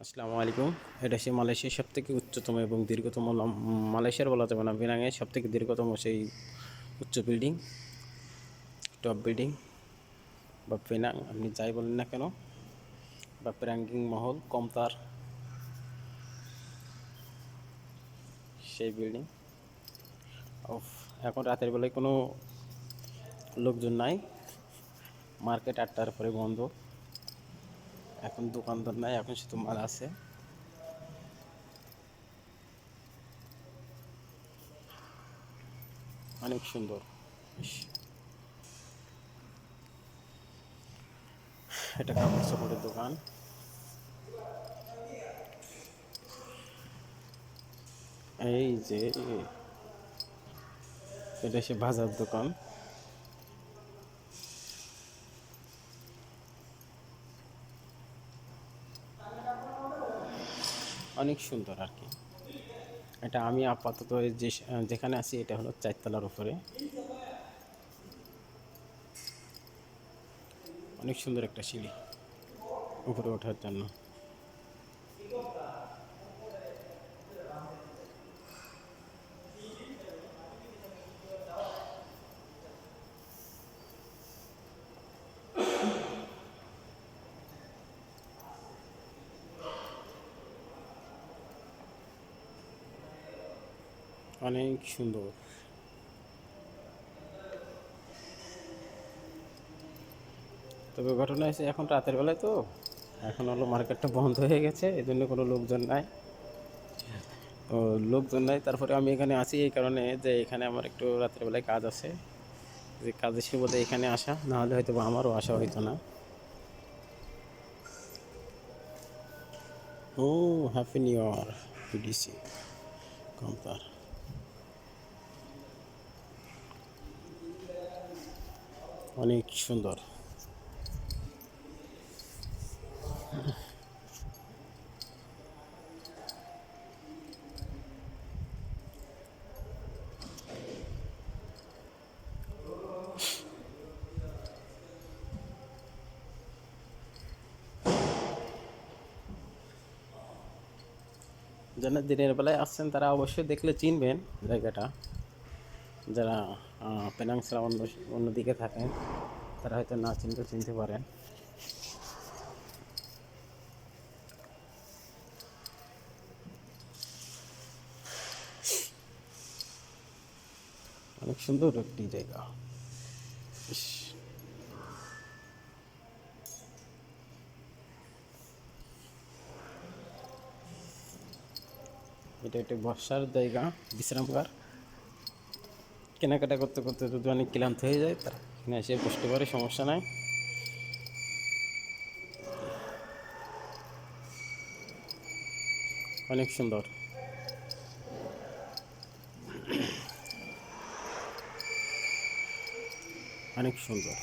আসসালামু আলাইকুম। এটা সেই মালয়েশিয়ার সবথেকে উচ্চতম এবং দীর্ঘতম মালয়েশিয়ার বলা যাবে না, পেনাংয়ের সবথেকে দীর্ঘতম সেই উচ্চ বিল্ডিং, টপ বিল্ডিং বা পেনাং আপনি যাই বলেন না কেন, বা প্রাঙ্গিং মহল কমতার সেই বিল্ডিং। এখন রাতের বেলায় কোনো লোকজন নাই, মার্কেট 8টার পরে বন্ধ। এখন দোকানদার নাই, এখন শুধু মাল আছে। অনেক সুন্দর। ইস, এটা কাপড় চোপড়ের দোকান। এই যে এটা সে বাজার দোকান। অনেক সুন্দর আর কি। এটা আমি আপাতত যেখানে আছি এটা হলো 4তলার উপরে। অনেক সুন্দর একটা সিঁড়ি উপরে ওঠার জন্য। অনেক সুন্দর। তবে ঘটনা হয়েছে এখন রাতের বেলায়, তো এখন হলো মার্কেটটা বন্ধ হয়ে গেছে, এই জন্য কোনো লোকজন নাই। ও, লোকজন নাই, তারপরে আমি এখানে আছি এই কারণে যে এখানে আমার একটু রাতের বেলায় কাজ আছে, যে কাজের সুবাদে এখানে আসা, না হলে হয়তো বা আমারও আসা হইতো না। ও, হ্যাপি নিউ ইয়ার পিডিসি কমতার। অনেক সুন্দর। যারা দিনের বেলায় আসছেন তারা অবশ্যই দেখলে চিনবেন জায়গাটা। যারা পেনাং ছাড়া অন্যদিকে থাকেন তারা হয়তো না চিনতে চিনতে পারেন। অনেক সুন্দর একটি জায়গা। ইস, এটা একটি বসার জায়গা, বিশ্রামগার। কেনাকাটা করতে করতে যদি অনেক ক্লান্ত হয়ে যায় তারা এখানে এসে বসতে পারে, সমস্যা নাই। অনেক সুন্দর। অনেক সুন্দর।